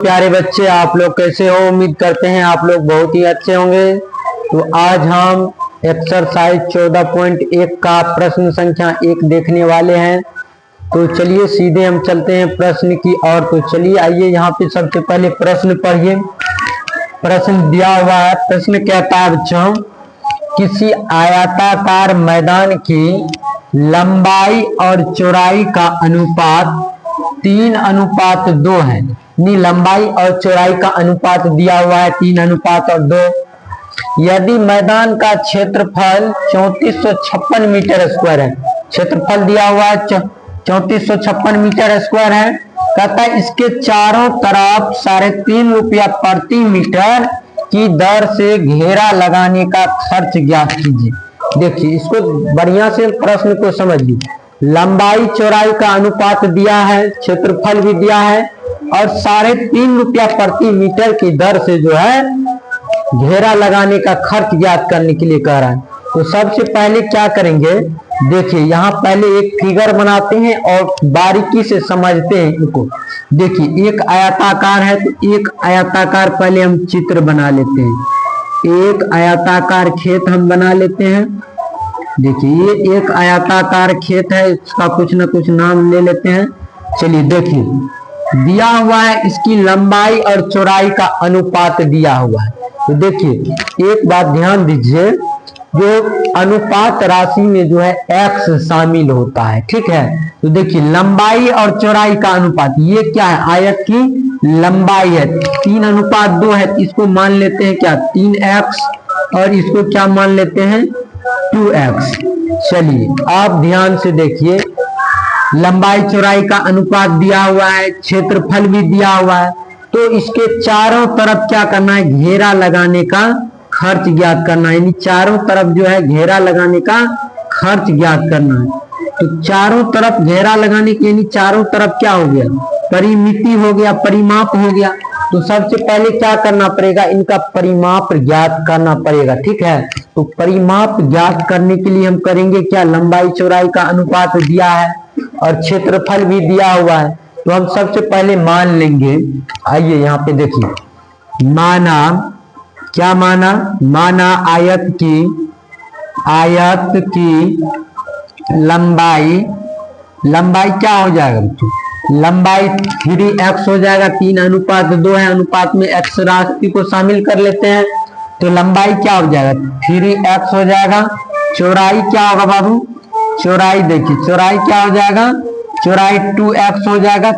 प्यारे बच्चे, आप लोग कैसे हो? उम्मीद करते हैं आप लोग बहुत ही अच्छे होंगे। तो आज हम एक्सरसाइज 14.1 का प्रश्न संख्या 1 देखने वाले हैं। तो चलिए सीधे हम चलते हैं प्रश्न की ओर। तो चलिए आइए, यहाँ पे सबसे पहले प्रश्न पढ़िए। प्रश्न दिया हुआ है। प्रश्न कहता है बच्चों, किसी आयताकार मैदान की लंबाई और चौड़ाई का अनुपात 3:2 है। लंबाई और चौड़ाई का अनुपात दिया हुआ है 3:2। यदि मैदान का क्षेत्रफल 3456 मीटर स्क्वायर है, क्षेत्रफल दिया हुआ है 3456 मीटर स्क्वायर है। कहता है इसके चारों तरफ 3.5 रुपया प्रति मीटर की दर से घेरा लगाने का खर्च ज्ञात कीजिए। देखिए, इसको बढ़िया से प्रश्न को समझिए। लंबाई चौड़ाई का अनुपात दिया है, क्षेत्रफल भी दिया है और 3.5 रुपया प्रति मीटर की दर से जो है घेरा लगाने का खर्च ज्ञात करने के लिए कह रहा है। तो सबसे पहले क्या करेंगे, देखिए यहाँ पहले एक फिगर बनाते हैं और बारीकी से समझते हैं इनको। देखिए एक आयताकार है, तो एक आयताकार पहले हम चित्र बना लेते हैं। एक आयताकार खेत हम बना लेते हैं। देखिए ये एक आयताकार खेत है, इसका कुछ ना कुछ नाम ले लेते हैं। चलिए देखिए दिया हुआ है, इसकी लंबाई और चौड़ाई का अनुपात दिया हुआ है। तो देखिए एक बात ध्यान दीजिए, जो अनुपात राशि में जो है x शामिल होता है, ठीक है। तो देखिए लंबाई और चौड़ाई का अनुपात, ये क्या है, आयत की लंबाई है 3:2 है। इसको मान लेते हैं क्या 3x और इसको क्या मान लेते हैं 2x। चलिए आप ध्यान से देखिए, लंबाई चौड़ाई का अनुपात दिया हुआ है, क्षेत्रफल भी दिया हुआ है। तो इसके चारों तरफ क्या करना है, घेरा लगाने का खर्च ज्ञात करना है। यानी चारों तरफ जो है घेरा लगाने का खर्च ज्ञात करना है। तो चारों तरफ घेरा लगाने के, यानी चारों तरफ क्या हो गया, परिमिति हो गया, परिमाप हो गया। तो सबसे पहले क्या करना पड़ेगा, इनका परिमाप ज्ञात करना पड़ेगा, ठीक है। तो परिमाप ज्ञात करने के लिए हम करेंगे क्या, लंबाई चौड़ाई का अनुपात दिया है और क्षेत्रफल भी दिया हुआ है। तो हम सबसे पहले मान लेंगे, आइए यहाँ पे देखिए, माना क्या माना, माना आयत की लंबाई क्या हो जाएगा, लंबाई 3x हो जाएगा। 3:2 है, अनुपात में x राशि को शामिल कर लेते हैं। तो लंबाई क्या हो जाएगा 3x हो जाएगा। चौड़ाई क्या होगा बाबू, चौड़ाई देखिए, चौड़ाई क्या हो जाएगा, चौड़ाई 2x हो जाएगा।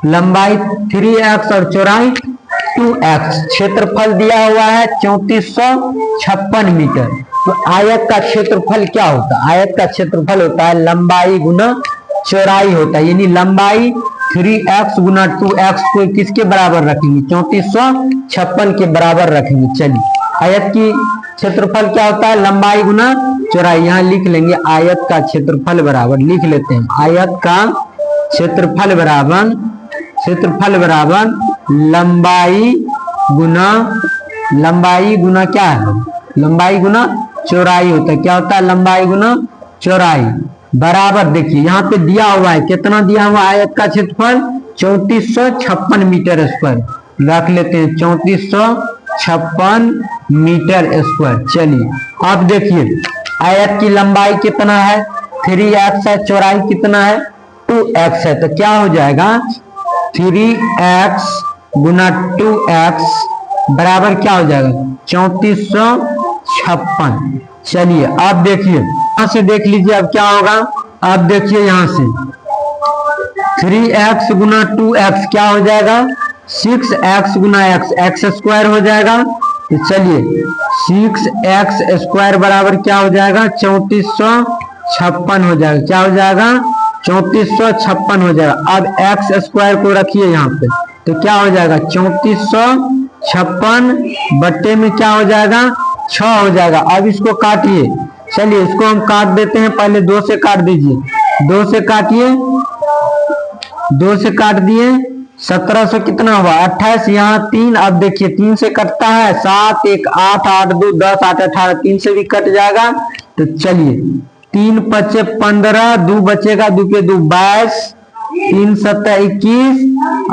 लंबाई 3x और चौड़ाई 2x। क्षेत्रफल दिया हुआ है 3456 मीटर। तो आयत का क्षेत्रफल क्या होता है, आयत का क्षेत्रफल होता है लंबाई गुना चौड़ाई होता है। यानी लंबाई 3x गुना 2x को किसके बराबर रखेंगे, 3456 के बराबर रखेंगे। चलिए आयत की क्षेत्रफल क्या होता है, लंबाई गुना चौड़ाई। यहाँ लिख लेंगे आयत का क्षेत्रफल बराबर, लिख लेते हैं आयत का क्षेत्रफल बराबर लंबाई गुना क्या है, लंबाई गुना चौड़ाई होता है। क्या होता है, लंबाई गुना चौड़ाई बराबर। देखिए यहाँ पे दिया हुआ है, कितना दिया हुआ, आयत का क्षेत्रफल 3456 मीटर स्क्वायर। रख लेते हैं 3456 मीटर स्क्वायर। चलिए अब देखिए आयत की लंबाई कितना है 3x है, चौड़ाई कितना है 2x है। तो क्या हो जाएगा 3x गुना 2x बराबर क्या हो जाएगा 3456। चलिए अब देखिए, यहां से देख लीजिए अब क्या होगा। अब देखिए यहाँ से 3x गुना 2x क्या हो जाएगा 6x गुना x स्क्वायर हो जाएगा। तो चलिए 6x स्क्वायर बराबर क्या हो जाएगा 3456 हो जाएगा। क्या हो जाएगा 3456 हो जाएगा। अब x स्क्वायर को रखिए यहाँ पे, तो क्या हो जाएगा 3456 बट्टे में क्या हो जाएगा 6 हो जाएगा। अब इसको काटिए, चलिए इसको हम काट देते हैं। पहले 2 से काट दीजिए, 2 से काटिए, 2 से काट दिए 1700 कितना हुआ 28। यहाँ 3, अब देखिए 3 से कटता है 7 1 8 8 2 10 8 18, 3 से भी कट जाएगा। तो चलिए 3 × 5 = 15, 2 बचेगा, 2 के 2 22, 3 सत्ता 21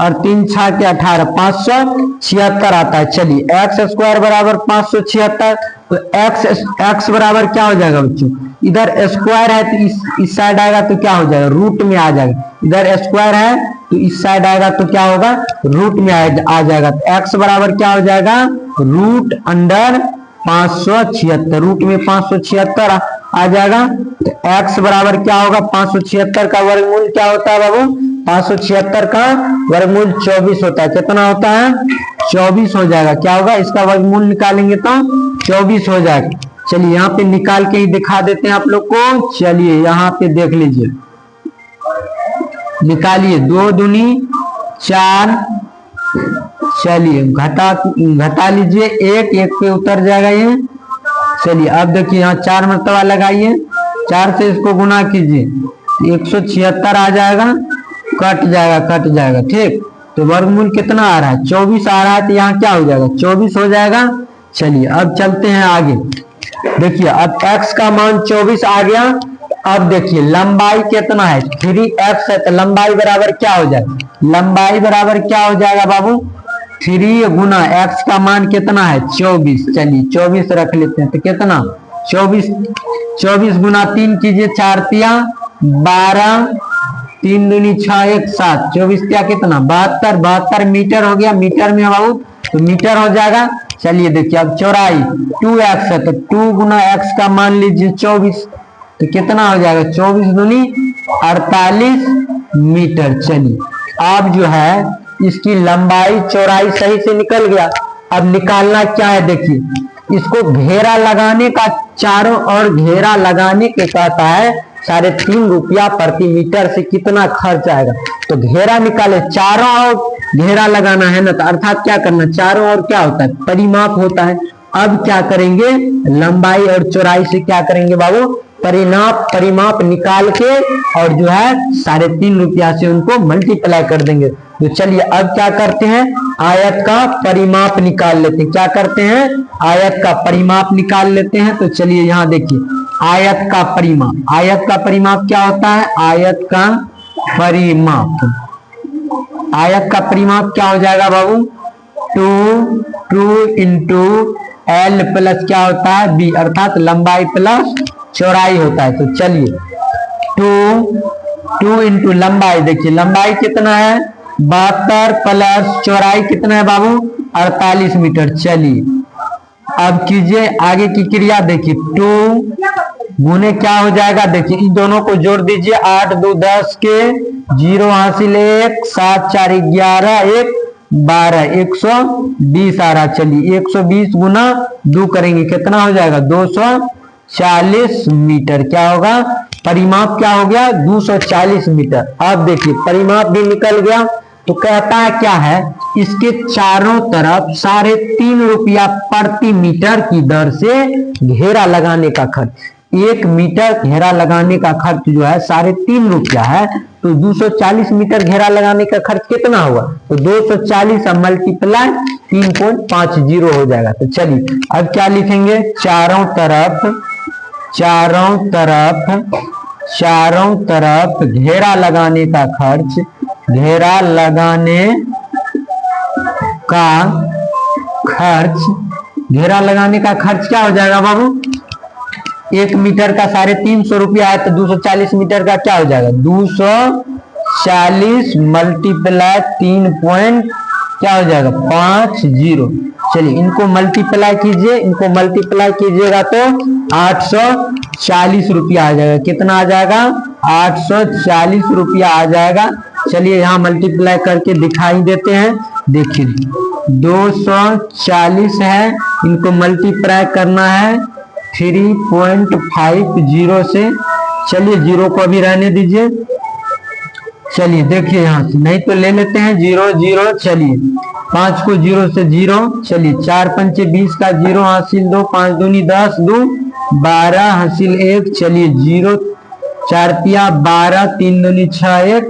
और 3 छा के 18, 576 आता है। चलिए एक्स स्क्वायर बराबर 576, तो एक्स बराबर क्या हो जाएगा बच्चों, इधर स्क्वायर है तो इस साइड आएगा तो क्या हो जाएगा, रूट में आ जाएगा। इधर स्क्वायर है तो इस साइड आएगा तो क्या होगा, रूट में आ जाएगा। तो एक्स बराबर क्या हो जाएगा, रूट अंडर 576, रूट में 576 आ जाएगा। तो x बराबर क्या होगा, 576 का वर्गमूल क्या होता है बाबू, 576 का वर्गमूल 24 होता है। कितना होता है, 24 हो जाएगा। क्या होगा, इसका वर्गमूल निकालेंगे तो 24 हो जाएगा। चलिए यहाँ पे निकाल के ही दिखा देते हैं आप लोग को। चलिए यहाँ पे देख लीजिए, निकालिए, 2 दूनी 4, चलिए घटा लीजिए, एक पे उतर जाएगा ये। चलिए अब देखिए यहाँ 4 मरतबा लगाइए, 4 से इसको गुना कीजिए, 176 आ जाएगा, कट जाएगा। ठीक, तो वर्गमूल कितना आ रहा है, 24 आ रहा है। तो यहाँ क्या हो जाएगा, 24 हो जाएगा। चलिए अब चलते हैं आगे। देखिए अब x का मान 24 आ गया। अब देखिए लंबाई कितना है, 3x है, तो लंबाई बराबर क्या हो जाएगा, लंबाई बराबर क्या हो जाएगा बाबू, 3 गुना x का मान कितना है, 24। चलिए 24 रख लेते हैं, तो कितना 24 गुना 3 कीजिए, 4 तिया 12, 3 दूनी 6, 1 7, 24 क्या कितना 72 मीटर हो गया। मीटर में बाबू तो मीटर हो जाएगा। चलिए देखिए अब चौड़ाई 2x है, तो 2 गुना x का मान लीजिए 24, तो कितना हो जाएगा, 24 दूनी 48 मीटर। चलिए अब जो है इसकी लंबाई चौड़ाई सही से निकल गया। अब निकालना क्या है, देखिए इसको घेरा लगाने का, चारों ओर घेरा लगाने के कहता है 3.5 रुपया प्रति मीटर से कितना खर्च आएगा। तो घेरा निकाले, चारों ओर घेरा लगाना है ना, तो अर्थात क्या करना, चारों ओर क्या होता है, परिमाप होता है। अब क्या करेंगे, लंबाई और चौड़ाई से क्या करेंगे बाबू, परिमाप निकाल के और जो है 3.5 रुपया से उनको मल्टीप्लाई कर देंगे। तो चलिए अब क्या करते हैं, आयत का परिमाप निकाल लेते हैं। क्या करते हैं, आयत का परिमाप निकाल लेते हैं। तो चलिए यहाँ देखिए आयत का परिमाप क्या होता है, आयत का परिमाप क्या हो जाएगा बाबू, 2 इंटू एल प्लस क्या होता है बी, अर्थात लंबाई प्लस चौड़ाई होता है। तो चलिए 2 इंटू लंबाई, देखिए लंबाई कितना है 72 प्लस चौड़ाई कितना है बाबू 48 मीटर। चलिए अब कीजिए आगे की क्रिया, देखिए 2 गुने क्या हो जाएगा, देखिए इन दोनों को जोड़ दीजिए, 8 2 10 के 0 हासिल 1, 7 4 11, 1 12, 120 आ रहा। चलिए 120 गुना 2 करेंगे, कितना हो जाएगा 240 मीटर। क्या होगा, परिमाप क्या हो गया 240 मीटर। अब देखिए परिमाप भी निकल गया। तो कहता है क्या है, इसके चारों तरफ 3.5 रुपया प्रति मीटर की दर से घेरा लगाने का खर्च, 1 मीटर घेरा लगाने का खर्च जो है 3.5 रुपया है। तो 240 मीटर घेरा लगाने का खर्च कितना हुआ, तो 240 मल्टीप्लाई 3.50 हो जाएगा। तो चलिए अब क्या लिखेंगे, चारों तरफ घेरा लगाने का खर्च, घेरा लगाने का खर्च क्या हो जाएगा बाबू, 1 मीटर का 350 रुपया है, तो 240 मीटर का क्या हो जाएगा 240 मल्टीप्लाई 3 पॉइंट क्या हो जाएगा 50। चलिए इनको मल्टीप्लाई कीजिएगा तो 840 रुपया आ जाएगा। कितना आ जाएगा 840 रुपया आ जाएगा। चलिए यहाँ मल्टीप्लाई करके दिखाई देते हैं। देखिए 240 है, इनको मल्टीप्लाई करना है 3.50 से। चलिए 0 को अभी रहने दीजिए। चलिए देखिए यहाँ से नहीं तो ले लेते हैं 0 0। चलिए 5 को 0 से 0। चलिए 4 पंचे 20 का 0 हासिल 2, 5 दूनी 10, 2 12 हासिल 1। चलिए 0 4 तिया 12, 3 दूनी 6, 1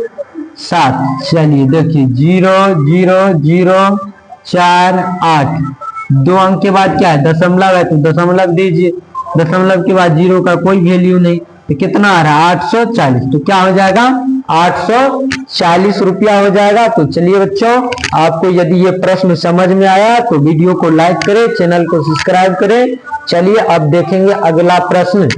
7। चलिए देखिए 0 0 0 4 8। 2 अंक के बाद क्या है दशमलव है, तो दशमलव दीजिए। दशमलव के बाद 0 का कोई वैल्यू नहीं, तो कितना आ रहा है 840। तो क्या हो जाएगा 840 रुपया हो जाएगा। तो चलिए बच्चों, आपको यदि ये प्रश्न समझ में आया तो वीडियो को लाइक करें, चैनल को सब्सक्राइब करें। चलिए अब देखेंगे अगला प्रश्न।